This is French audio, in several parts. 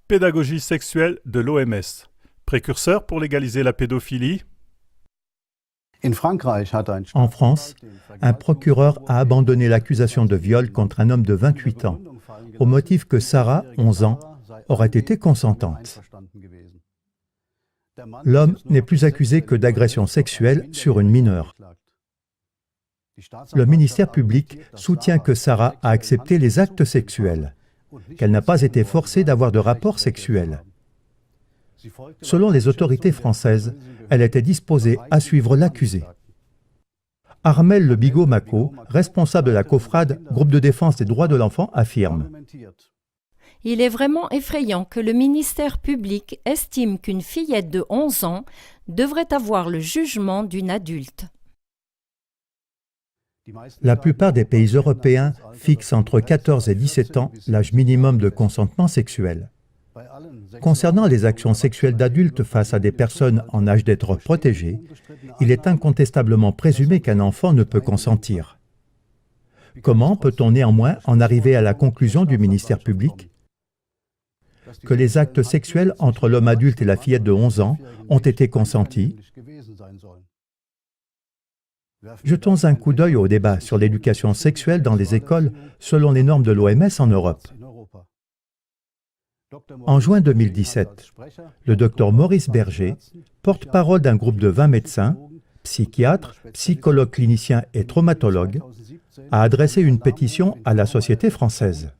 Pédagogie sexuelle de l'OMS. Précurseur pour légaliser la pédophilie. En France, un procureur a abandonné l'accusation de viol contre un homme de 28 ans, au motif que Sarah, 11 ans, aurait été consentante. L'homme n'est plus accusé que d'agression sexuelle sur une mineure. Le ministère public soutient que Sarah a accepté les actes sexuels, qu'elle n'a pas été forcée d'avoir de rapports sexuels. Selon les autorités françaises, elle était disposée à suivre l'accusé. Armel Le Bigot-Macot, responsable de la COFRAD, groupe de défense des droits de l'enfant, affirme: Il est vraiment effrayant que le ministère public estime qu'une fillette de 11 ans devrait avoir le jugement d'une adulte. La plupart des pays européens fixent entre 14 et 17 ans l'âge minimum de consentement sexuel. Concernant les actions sexuelles d'adultes face à des personnes en âge d'être protégées, il est incontestablement présumé qu'un enfant ne peut consentir. Comment peut-on néanmoins en arriver à la conclusion du ministère public que les actes sexuels entre l'homme adulte et la fillette de 11 ans ont été consentis? Jetons un coup d'œil au débat sur l'éducation sexuelle dans les écoles selon les normes de l'OMS en Europe. En juin 2017, le docteur Maurice Berger, porte-parole d'un groupe de 20 médecins, psychiatres, psychologues cliniciens et traumatologues, a adressé une pétition à la société française.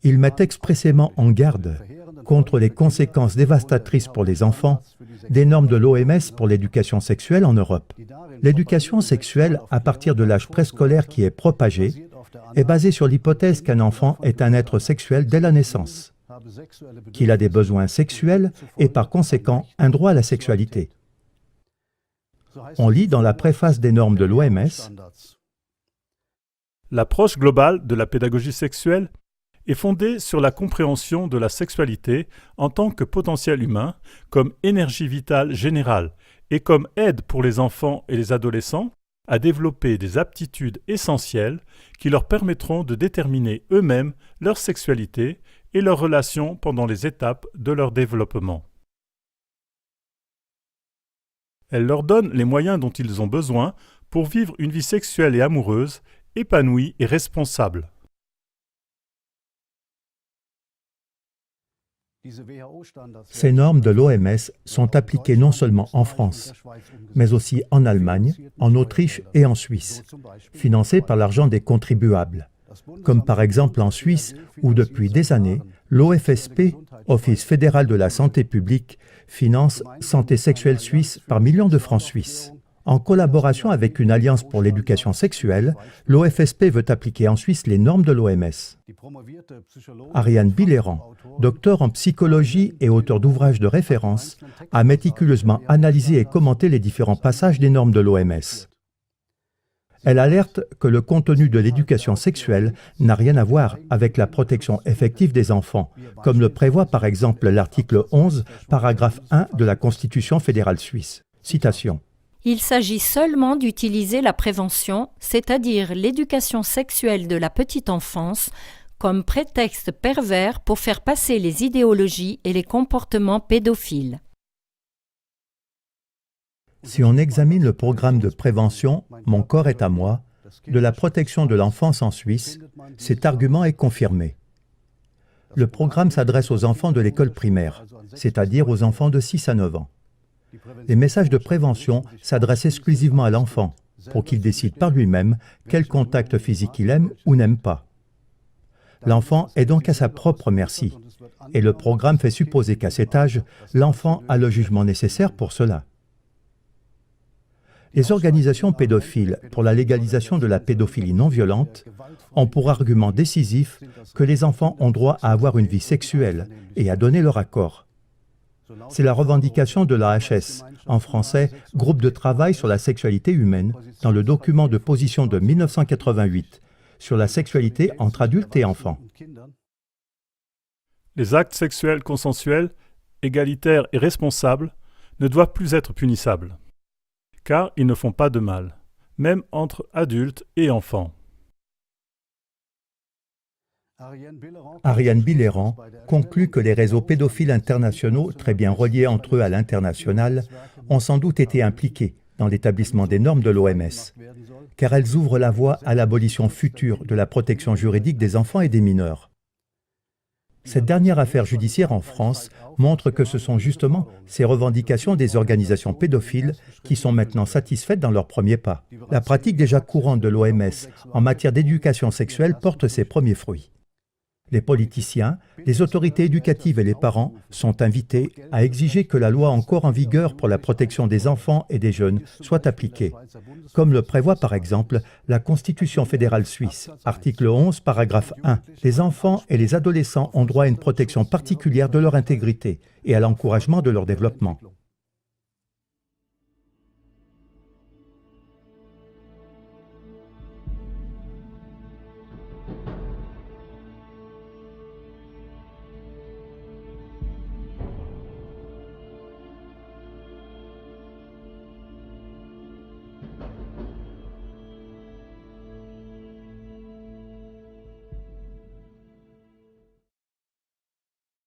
Il met expressément en garde contre les conséquences dévastatrices pour les enfants des normes de l'OMS pour l'éducation sexuelle en Europe. L'éducation sexuelle à partir de l'âge préscolaire qui est propagée est basée sur l'hypothèse qu'un enfant est un être sexuel dès la naissance, qu'il a des besoins sexuels et par conséquent un droit à la sexualité. On lit dans la préface des normes de l'OMS: L'approche globale de la pédagogie sexuelle est fondée sur la compréhension de la sexualité en tant que potentiel humain, comme énergie vitale générale et comme aide pour les enfants et les adolescents à développer des aptitudes essentielles qui leur permettront de déterminer eux-mêmes leur sexualité et leurs relations pendant les étapes de leur développement. Elle leur donne les moyens dont ils ont besoin pour vivre une vie sexuelle et amoureuse, épanouie et responsable. Ces normes de l'OMS sont appliquées non seulement en France, mais aussi en Allemagne, en Autriche et en Suisse, financées par l'argent des contribuables, comme par exemple en Suisse où depuis des années, l'OFSP, Office fédéral de la santé publique, finance Santé sexuelle suisse par millions de francs suisses. En collaboration avec une alliance pour l'éducation sexuelle, l'OFSP veut appliquer en Suisse les normes de l'OMS. Ariane Billéran, docteur en psychologie et auteur d'ouvrages de référence, a méticuleusement analysé et commenté les différents passages des normes de l'OMS. Elle alerte que le contenu de l'éducation sexuelle n'a rien à voir avec la protection effective des enfants, comme le prévoit par exemple l'article 11, paragraphe 1 de la Constitution fédérale suisse. Citation. Il s'agit seulement d'utiliser la prévention, c'est-à-dire l'éducation sexuelle de la petite enfance, comme prétexte pervers pour faire passer les idéologies et les comportements pédophiles. Si on examine le programme de prévention « Mon corps est à moi » de la protection de l'enfance en Suisse, cet argument est confirmé. Le programme s'adresse aux enfants de l'école primaire, c'est-à-dire aux enfants de 6 à 9 ans. Les messages de prévention s'adressent exclusivement à l'enfant, pour qu'il décide par lui-même quel contact physique il aime ou n'aime pas. L'enfant est donc à sa propre merci, et le programme fait supposer qu'à cet âge, l'enfant a le jugement nécessaire pour cela. Les organisations pédophiles pour la légalisation de la pédophilie non violente ont pour argument décisif que les enfants ont droit à avoir une vie sexuelle et à donner leur accord. C'est la revendication de l'AHS, en français « Groupe de travail sur la sexualité humaine », dans le document de position de 1988 sur la sexualité entre adultes et enfants. Les actes sexuels consensuels, égalitaires et responsables ne doivent plus être punissables, car ils ne font pas de mal, même entre adultes et enfants. Ariane Billerand conclut que les réseaux pédophiles internationaux, très bien reliés entre eux à l'international, ont sans doute été impliqués dans l'établissement des normes de l'OMS, car elles ouvrent la voie à l'abolition future de la protection juridique des enfants et des mineurs. Cette dernière affaire judiciaire en France montre que ce sont justement ces revendications des organisations pédophiles qui sont maintenant satisfaites dans leurs premiers pas. La pratique déjà courante de l'OMS en matière d'éducation sexuelle porte ses premiers fruits. Les politiciens, les autorités éducatives et les parents sont invités à exiger que la loi encore en vigueur pour la protection des enfants et des jeunes soit appliquée, comme le prévoit par exemple la Constitution fédérale suisse, article 11, paragraphe 1. Les enfants et les adolescents ont droit à une protection particulière de leur intégrité et à l'encouragement de leur développement.